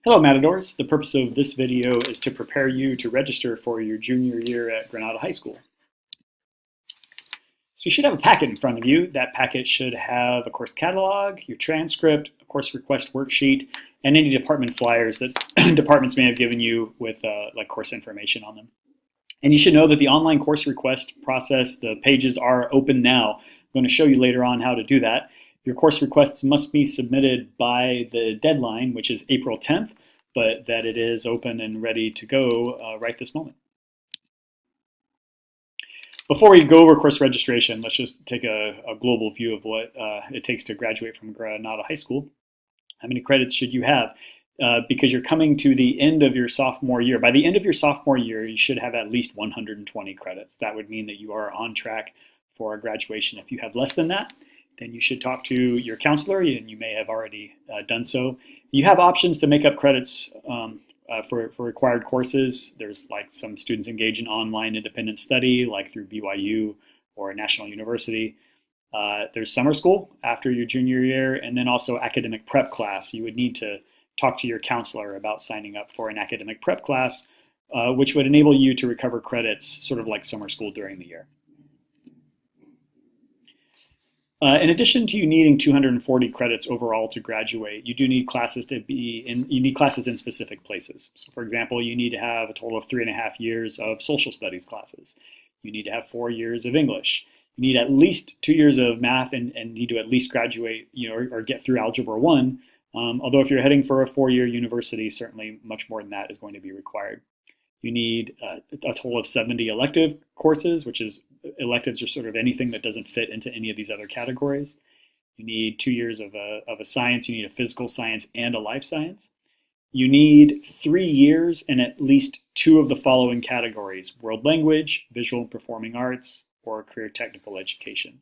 Hello Matadors, the purpose of this video is to prepare you to register for your junior year at Granada High School. So you should have a packet in front of you. That packet should have a course catalog, your transcript, a course request worksheet, and any department flyers that departments may have given you with like course information on them. And you should know that the online course request process, the pages are open now. I'm going to show you later on how to do that. Your course requests must be submitted by the deadline, which is April 10th, but that it is open and ready to go right this moment. Before we go over course registration, let's just take a global view of what it takes to graduate from Granada High School. How many credits should you have? Because you're coming to the end of your sophomore year. By the end of your sophomore year, you should have at least 120 credits. That would mean that you are on track for a graduation. If you have less than that, then you should talk to your counselor, and you may have already done so. You have options to make up credits for required courses. There's like some students engage in online independent study, like through BYU or a national university. There's summer school after your junior year, and then also academic prep class. You would need to talk to your counselor about signing up for an academic prep class, which would enable you to recover credits, sort of like summer school during the year. In addition to you needing 240 credits overall to graduate, you do need classes in specific places. So for example, you need to have a total of 3.5 years of social studies classes. You need to have 4 years of English. You need at least 2 years of math and need to at least graduate, or get through Algebra 1. Although if you're heading for a 4-year university, certainly much more than that is going to be required. You need a total of 70 elective courses, which is electives are sort of anything that doesn't fit into any of these other categories. You need 2 years of a science. You need a physical science and a life science. You need 3 years in at least 2 of the following categories: world language, visual and performing arts, or career technical education.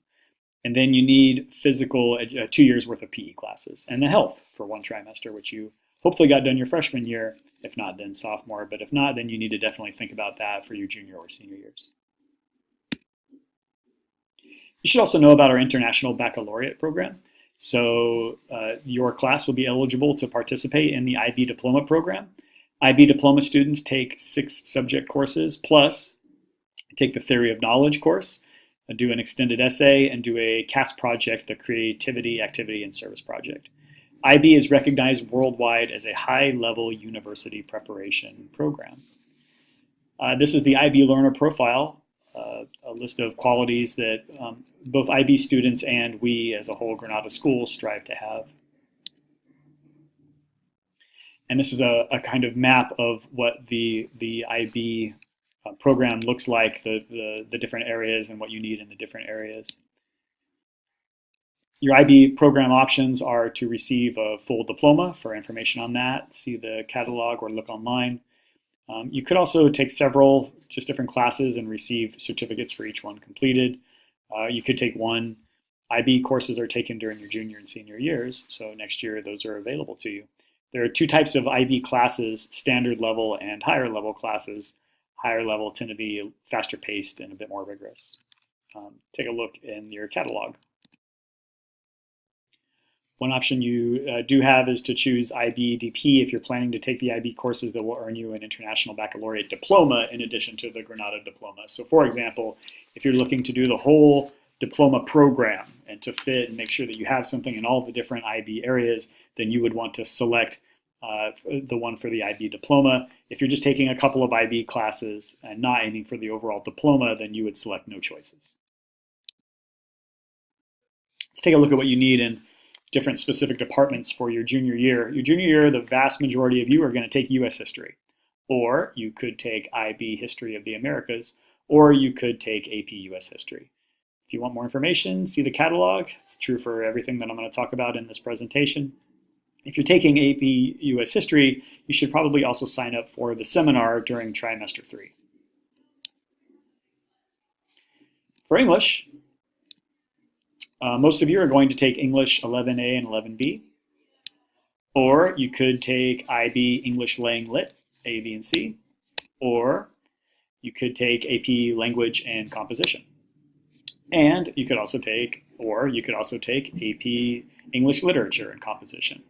And then you need 2 years worth of PE classes, and the health for 1 trimester, which you hopefully got done your freshman year. If not, then sophomore. But if not, then you need to definitely think about that for your junior or senior years. You should also know about our International Baccalaureate program. So your class will be eligible to participate in the IB Diploma Program. IB Diploma students take 6 subject courses, plus take the Theory of Knowledge course, do an extended essay, and do a CAS project, the Creativity, Activity, and Service project. IB is recognized worldwide as a high-level university preparation program. This is the IB Learner Profile, a list of qualities that both IB students and we as a whole Granada School strive to have. And this is a kind of map of what the IB program looks like, the different areas and what you need in the different areas. Your IB program options are to receive a full diploma. For information on that, see the catalog or look online. You could also take several just different classes and receive certificates for each one completed. You could take 1. IB courses are taken during your junior and senior years, so next year those are available to you. There are 2 types of IB classes: standard level and higher level classes. Higher level tend to be faster paced and a bit more rigorous. Take a look in your catalog. One option you do have is to choose IB DP if you're planning to take the IB courses that will earn you an International Baccalaureate diploma in addition to the Granada diploma. So for example, if you're looking to do the whole diploma program and to fit and make sure that you have something in all the different IB areas, then you would want to select the one for the IB diploma. If you're just taking a couple of IB classes and not aiming for the overall diploma, then you would select no choices. Let's take a look at what you need in different specific departments for your junior year. Your junior year, the vast majority of you are going to take U.S. history, or you could take IB History of the Americas, or you could take AP U.S. history. If you want more information, see the catalog. It's true for everything that I'm going to talk about in this presentation. If you're taking AP U.S. history, you should probably also sign up for the seminar during trimester 3. For English, most of you are going to take English 11A and 11B, or you could take IB English Lang Lit, A, B, and C, or you could take AP Language and Composition. And you could also take AP English Literature and Composition.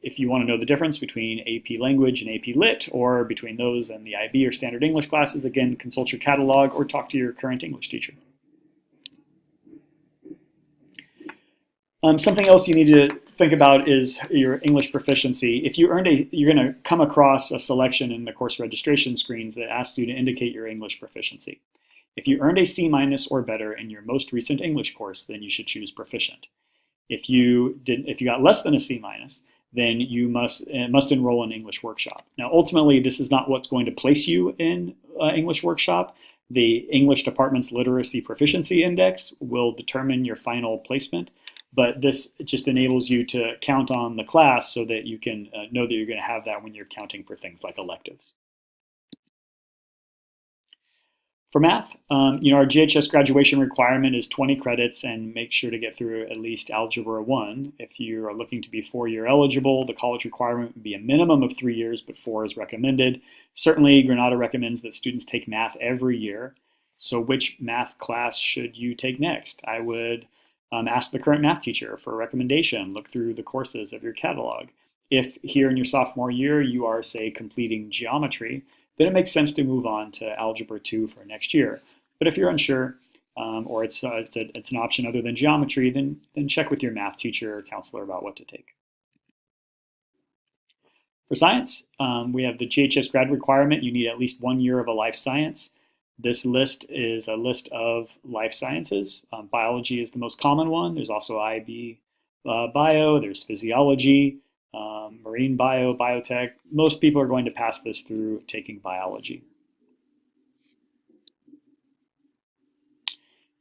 If you want to know the difference between AP Language and AP Lit, or between those and the IB or Standard English classes, again, consult your catalog or talk to your current English teacher. Something else you need to think about is your English proficiency. If you earned you're going to come across a selection in the course registration screens that asks you to indicate your English proficiency. If you earned a C- or better in your most recent English course, then you should choose proficient. If you got less than a C-, then you must enroll in English Workshop. Now, ultimately, this is not what's going to place you in English Workshop. The English Department's Literacy Proficiency Index will determine your final placement, but this just enables you to count on the class so that you can know that you're going to have that when you're counting for things like electives. For math, our GHS graduation requirement is 20 credits, and make sure to get through at least Algebra 1. If you are looking to be 4-year eligible, the college requirement would be a minimum of 3 years, but 4 is recommended. Certainly, Granada recommends that students take math every year. So which math class should you take next? I would ask the current math teacher for a recommendation. Look through the courses of your catalog. If here in your sophomore year you are, say, completing geometry, then it makes sense to move on to Algebra 2 for next year. But if you're unsure, or it's an option other than geometry, then check with your math teacher or counselor about what to take. For science, we have the GHS grad requirement. You need at least 1 year of a life science. This list is a list of life sciences. Biology is the most common one. There's also IB bio, there's physiology, marine bio, biotech. Most people are going to pass this through taking biology.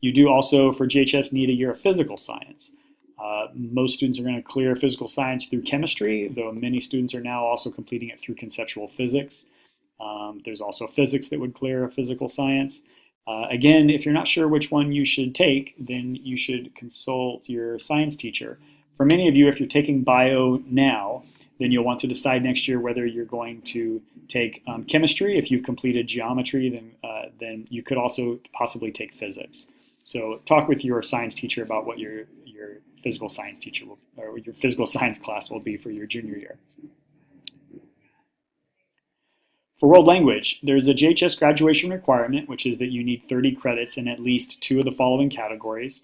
You do also, for GHS, need a year of physical science. Most students are going to clear physical science through chemistry, though many students are now also completing it through conceptual physics. There's also physics that would clear physical science. Again, if you're not sure which one you should take, then you should consult your science teacher. For many of you, if you're taking bio now, then you'll want to decide next year whether you're going to take chemistry. If you've completed geometry, then you could also possibly take physics. So talk with your science teacher about what your physical science teacher will, or your physical science class will be for your junior year. For world language, there's a JHS graduation requirement, which is that you need 30 credits in at least 2 of the following categories.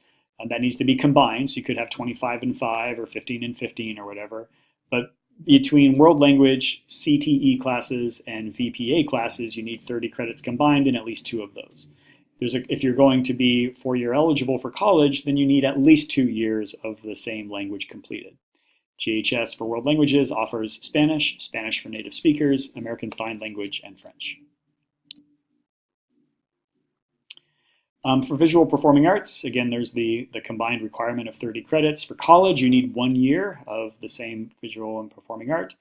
That needs to be combined, so you could have 25 and 5 or 15 and 15 or whatever. But between world language, CTE classes, and VPA classes, you need 30 credits combined in at least 2 of those. If you're going to be 4-year eligible for college, then you need at least 2 years of the same language completed. GHS for world languages offers Spanish, Spanish for native speakers, American Sign Language, and French. For visual performing arts, again, there's the combined requirement of 30 credits. For college, you need 1 year of the same visual and performing art.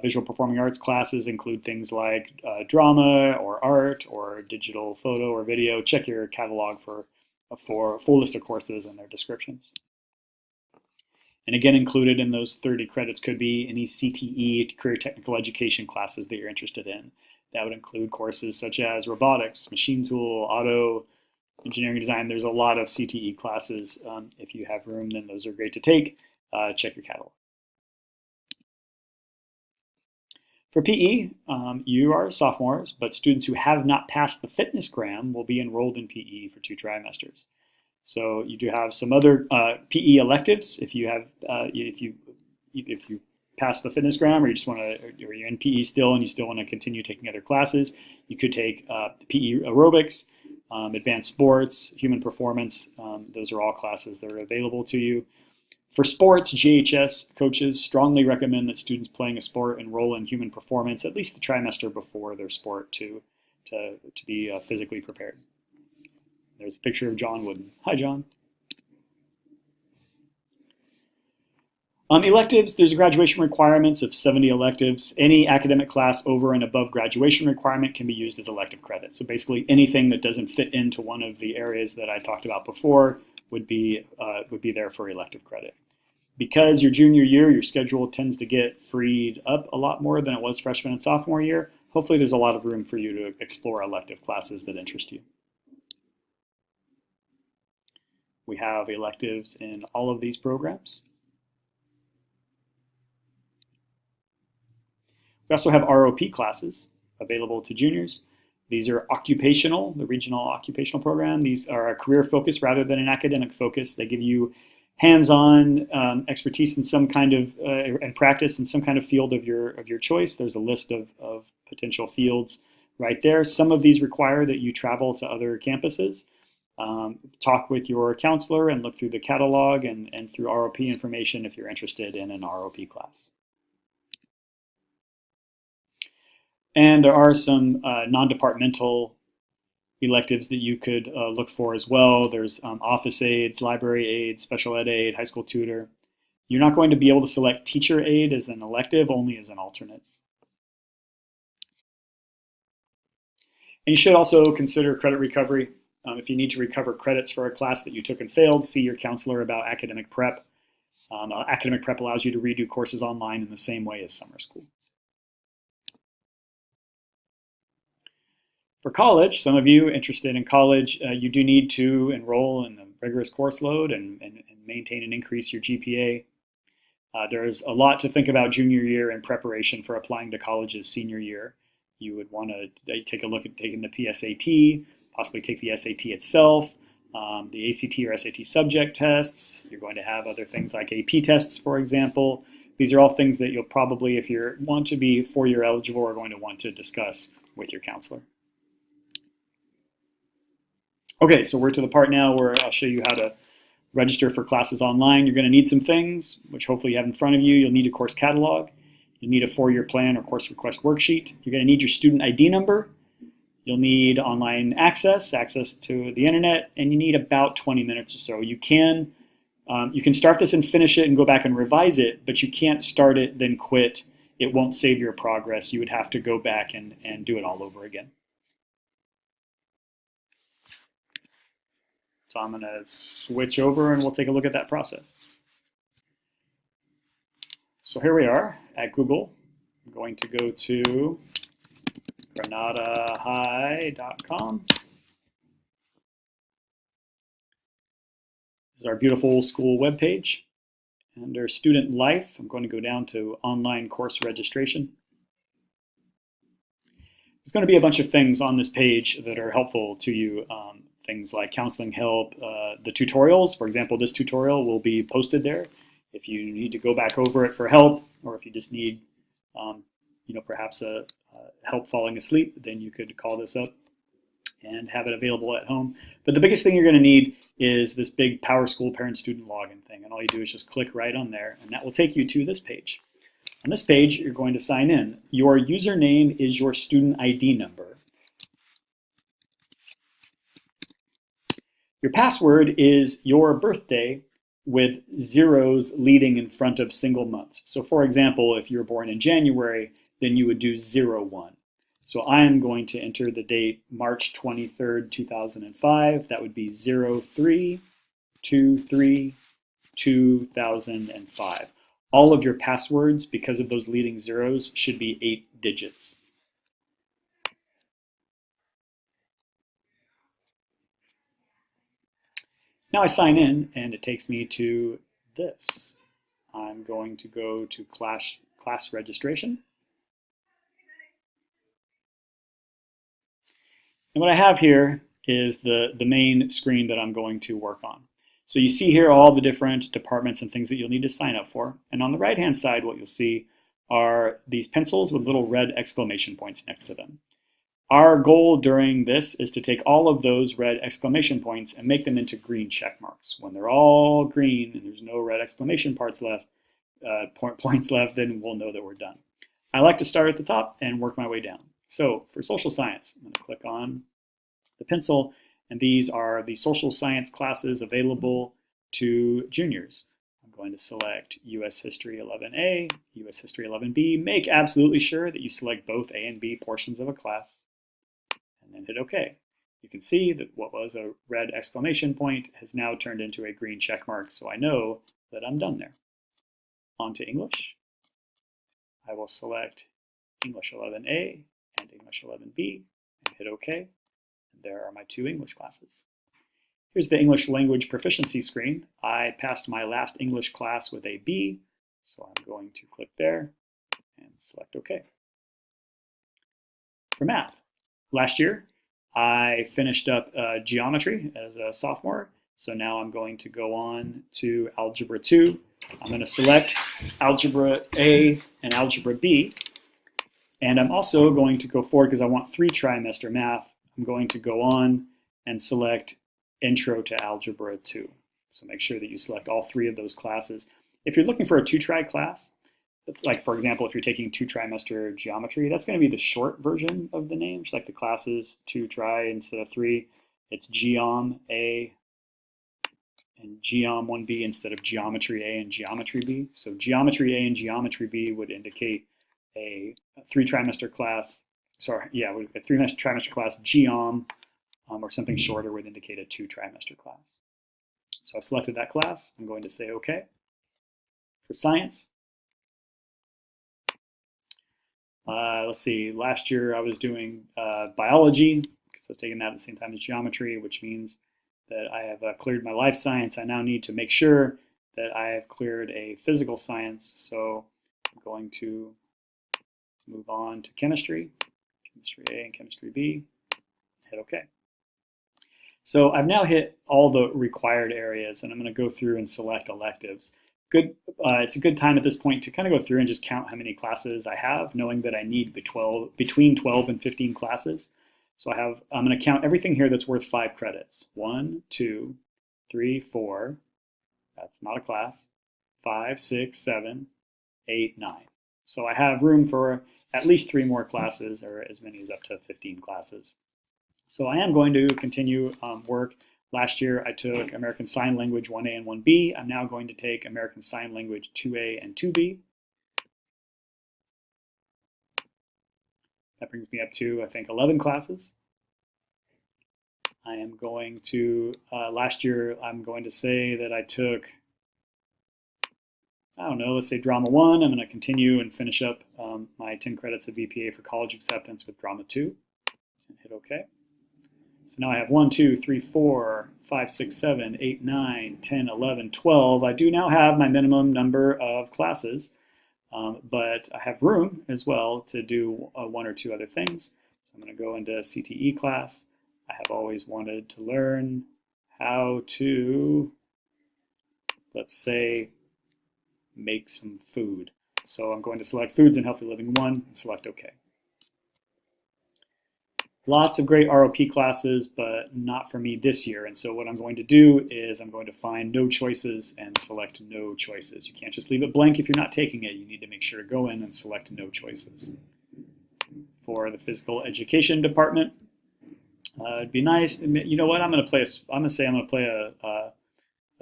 Visual performing arts classes include things like drama or art or digital photo or video. Check your catalog for a full list of courses and their descriptions. And again, included in those 30 credits could be any CTE, career technical education classes that you're interested in. That would include courses such as robotics, machine tool, auto, engineering design. There's a lot of CTE classes. If you have room, then those are great to take. Check your catalog. For PE, you are sophomores, but students who have not passed the fitness gram will be enrolled in PE for 2 trimesters. So you do have some other PE electives. If you have, if you pass the fitness gram, or you just want to, or you're in PE still and you still want to continue taking other classes, you could take PE aerobics, advanced sports, human performance. Those are all classes that are available to you. For sports, GHS coaches strongly recommend that students playing a sport enroll in human performance at least the trimester before their sport to be physically prepared. There's a picture of John Wooden. Hi, John. Electives, there's a graduation requirements of 70 electives. Any academic class over and above graduation requirement can be used as elective credit. So basically anything that doesn't fit into one of the areas that I talked about before would be there for elective credit. Because your junior year, your schedule tends to get freed up a lot more than it was freshman and sophomore year, hopefully there's a lot of room for you to explore elective classes that interest you. We have electives in all of these programs. We also have ROP classes available to juniors. These are occupational, the regional occupational program. These are a career focus rather than an academic focus. They give you hands-on expertise in some kind of and practice in some kind of field of your choice. There's a list of potential fields right there. Some of these require that you travel to other campuses, talk with your counselor, and look through the catalog and through ROP information if you're interested in an ROP class. And there are some non-departmental electives that you could look for as well. There's office aides, library aides, special ed aid, high school tutor. You're not going to be able to select teacher aide as an elective, only as an alternate. And you should also consider credit recovery. If you need to recover credits for a class that you took and failed, see your counselor about academic prep. Academic prep allows you to redo courses online in the same way as summer school. For college, some of you interested in college, you do need to enroll in a rigorous course load and maintain and increase your GPA. There's a lot to think about junior year in preparation for applying to college's senior year. You would want to take a look at taking the PSAT, possibly take the SAT itself, the ACT or SAT subject tests. You're going to have other things like AP tests, for example. These are all things that you'll probably, if you want to be four-year eligible, are going to want to discuss with your counselor. Okay, so we're to the part now where I'll show you how to register for classes online. You're going to need some things, which hopefully you have in front of you. You'll need a course catalog. You'll need a four-year plan or course request worksheet. You're going to need your student ID number. You'll need online access to the internet, and you need about 20 minutes or so. You can start this and finish it and go back and revise it, but you can't start it, then quit. It won't save your progress. You would have to go back and do it all over again. So I'm going to switch over and we'll take a look at that process. So here we are at Google. I'm going to go to granadahigh.com. This is our beautiful school webpage. Under Student Life, I'm going to go down to Online Course Registration. There's going to be a bunch of things on this page that are helpful to you. Things like counseling help, the tutorials. For example, this tutorial will be posted there. If you need to go back over it for help, or if you just need, perhaps help falling asleep, then you could call this up and have it available at home. But the biggest thing you're going to need is this big PowerSchool parent-student login thing, and all you do is just click right on there, and that will take you to this page. On this page, you're going to sign in. Your username is your student ID number. Your password is your birthday with zeros leading in front of single months. So for example, if you're born in January, then you would do 01. So I am going to enter the date March 23rd, 2005. That would be 03/23/2005. All of your passwords, because of those leading zeros, should be 8 digits. Now I sign in, and it takes me to this. I'm going to go to class registration. And what I have here is the main screen that I'm going to work on. So you see here all the different departments and things that you'll need to sign up for. And on the right-hand side, what you'll see are these pencils with little red exclamation points next to them. Our goal during this is to take all of those red exclamation points and make them into green check marks. When they're all green and there's no red exclamation points left, then we'll know that we're done. I like to start at the top and work my way down. So for social science, I'm going to click on the pencil, and these are the social science classes available to juniors. I'm going to select US History 11A, US History 11B. Make absolutely sure that you select both A and B portions of a class, and then hit OK. You can see that what was a red exclamation point has now turned into a green check mark, so I know that I'm done there. On to English. I will select English 11A and English 11B and hit OK. And there are my two English classes. Here's the English language proficiency screen. I passed my last English class with a B, so I'm going to click there and select OK. for math. Last year, I finished up geometry as a sophomore, so now I'm going to go on to Algebra 2. I'm going to select Algebra A and Algebra B, and I'm also going to go forward because I want 3 trimester math. I'm going to go on and select Intro to Algebra 2. So make sure that you select all 3 of those classes. If you're looking for a 2-tri class, like for example, if you're taking 2-trimester geometry, that's going to be the short version of the name, just like the classes 2-tri instead of 3. It's Geom A and Geom 1B instead of Geometry A and Geometry B. So Geometry A and Geometry B would indicate a 3-trimester class. Sorry, yeah, a 3-trimester class. Geom or something shorter would indicate a 2-trimester class. So I've selected that class. I'm going to say OK. For science, let's see, last year I was doing biology because I was taking that at the same time as geometry, which means that I have cleared my life science. I now need to make sure that I have cleared a physical science. So I'm going to move on to chemistry, chemistry A and chemistry B, hit OK. So I've now hit all the required areas, and I'm going to go through and select electives. It's a good time at this point to kind of go through and just count how many classes I have, knowing that I need between 12 and 15 classes. So I'm going to count everything here that's worth 5 credits. 1, 2, 3, 4, that's not a class, 5, 6, 7, 8, 9. So I have room for at least 3 more classes, or as many as up to 15 classes. So I am going to continue work. Last year I took American Sign Language 1A and 1B. I'm now going to take American Sign Language 2A and 2B. That brings me up to, I think, 11 classes. I am going to, last year I'm going to say that I took, I don't know, let's say Drama 1. I'm going to continue and finish up my 10 credits of VPA for college acceptance with Drama 2 and hit OK. So now I have 1, 2, 3, 4, 5, 6, 7, 8, 9, 10, 11, 12. I do now have my minimum number of classes, but I have room as well to do 1 or 2 other things. So I'm going to go into CTE class. I have always wanted to learn how to, let's say, make some food. So I'm going to select Foods and Healthy Living 1 and select OK. Lots of great ROP classes, but not for me this year. And so what I'm going to do is I'm going to find no choices and select no choices. You can't just leave it blank if you're not taking it. You need to make sure to go in and select no choices. For the physical education department, it'd be nice. You know what? I'm going to play a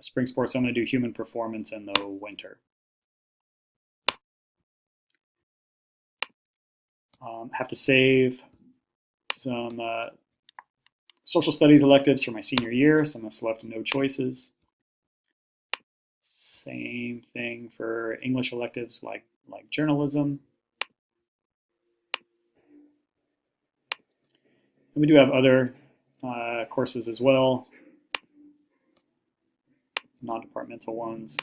spring sports. I'm going to do human performance in the winter. Have to save some social studies electives for my senior year, so I'm going to select no choices. Same thing for English electives like journalism. And we do have other courses as well, non-departmental ones.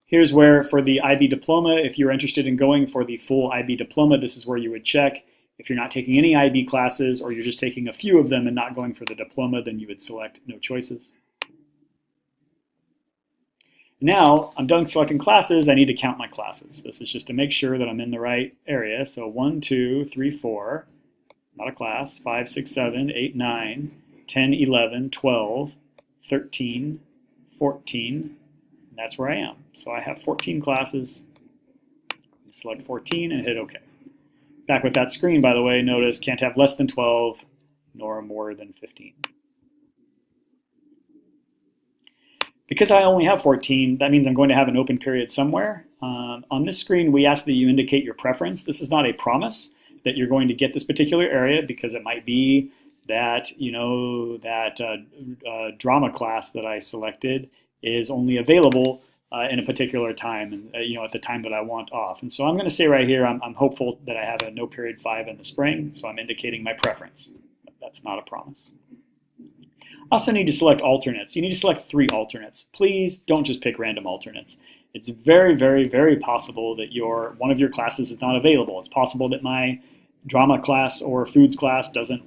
Here's where for the IB diploma, if you're interested in going for the full IB diploma, this is where you would check. If you're not taking any IB classes or you're just taking a few of them and not going for the diploma, then you would select no choices. Now I'm done selecting classes. I need to count my classes. This is just to make sure that I'm in the right area. So 1, 2, 3, 4, not a class, 5, 6, 7, 8, 9, 10, 11, 12, 13, 14, and that's where I am. So I have 14 classes. Select 14 and hit OK. Back with that screen, by the way, notice can't have less than 12 nor more than 15. Because I only have 14, that means I'm going to have an open period somewhere. On this screen, we ask that you indicate your preference. This is not a promise that you're going to get this particular area, because it might be that, you know, that drama class that I selected is only available in a particular time, and you know, at the time that I want off. And so I'm going to say right here, I'm hopeful that I have a no period 5 in the spring, so I'm indicating my preference. But that's not a promise. Also need to select alternates. You need to select 3 alternates. Please don't just pick random alternates. It's very, very, very possible that one of your classes is not available. It's possible that my drama class or foods class doesn't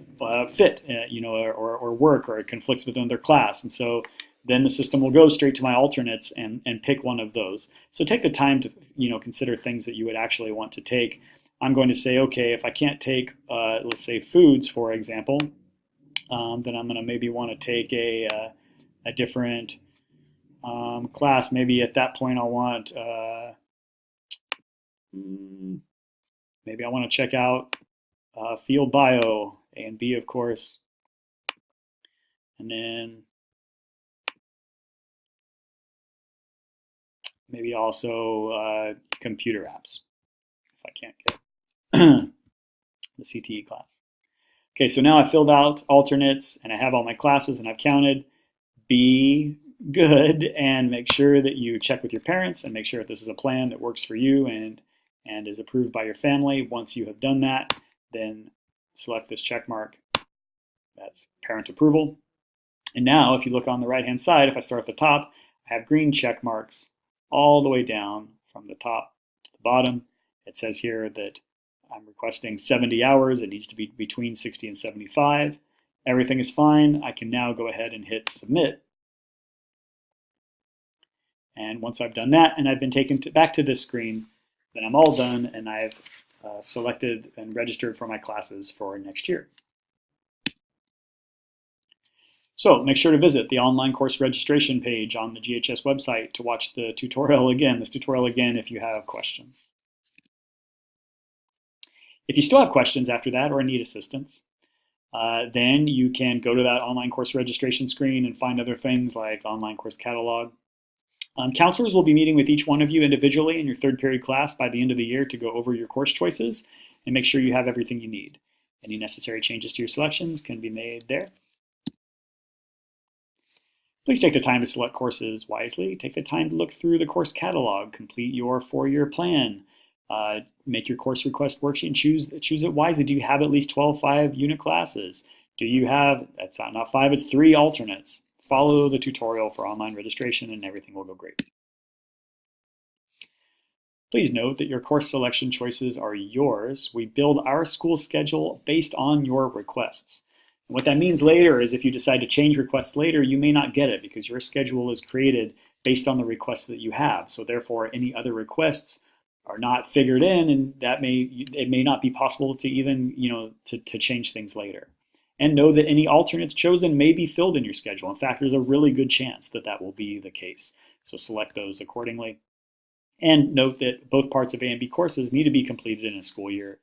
fit, or work, or it conflicts with another class. And so then the system will go straight to my alternates and pick one of those. So take the time to, consider things that you would actually want to take. I'm going to say, okay, if I can't take, let's say foods, for example, then I'm going to maybe want to take a different class. Maybe at that point I'll want, maybe I want to check out field bio, A and B, of course, and then maybe also computer apps if I can't get the CTE class. Okay, so now I filled out alternates and I have all my classes and I've counted. Be good and make sure that you check with your parents and make sure that this is a plan that works for you and is approved by your family. Once you have done that, then select this check mark. That's parent approval. And now if you look on the right hand side, if I start at the top, I have green check marks all the way down from the top to the bottom. It says here that I'm requesting 70 hours. It needs to be between 60 and 75. Everything is fine. I can now go ahead and hit submit. And once I've done that and I've been taken back to this screen, then I'm all done and I've selected and registered for my classes for next year. So make sure to visit the online course registration page on the GHS website to watch the tutorial again, if you have questions. If you still have questions after that or need assistance, then you can go to that online course registration screen and find other things like online course catalog. Counselors will be meeting with each one of you individually in your third period class by the end of the year to go over your course choices and make sure you have everything you need. Any necessary changes to your selections can be made there. Please take the time to select courses wisely. Take the time to look through the course catalog, complete your 4-year plan, make your course request worksheet, and choose it wisely. Do you have at least 12 5-unit classes? Do you have, that's not 5, it's 3 alternates? Follow the tutorial for online registration and everything will go great. Please note that your course selection choices are yours. We build our school schedule based on your requests. And what that means later is if you decide to change requests later, you may not get it because your schedule is created based on the requests that you have. So therefore, any other requests are not figured in, and it may not be possible to even to change things later. And know that any alternates chosen may be filled in your schedule. In fact, there's a really good chance that that will be the case. So select those accordingly. And note that both parts of A and B courses need to be completed in a school year.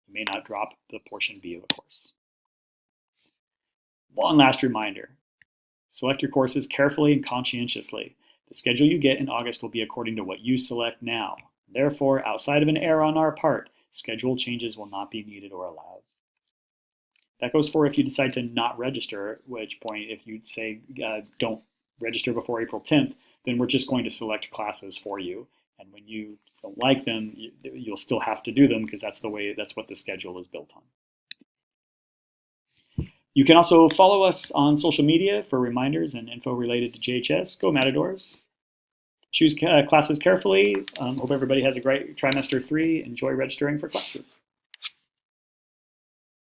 You may not drop the portion B of a course. One last reminder, select your courses carefully and conscientiously. The schedule you get in August will be according to what you select now. Therefore, outside of an error on our part, schedule changes will not be needed or allowed. That goes for if you decide to not register, at which point if you say don't register before April 10th, then we're just going to select classes for you. And when you don't like them, you'll still have to do them because that's what the schedule is built on. You can also follow us on social media for reminders and info related to JHS. Go Matadors. Choose classes carefully. Hope everybody has a great trimester 3. Enjoy registering for classes.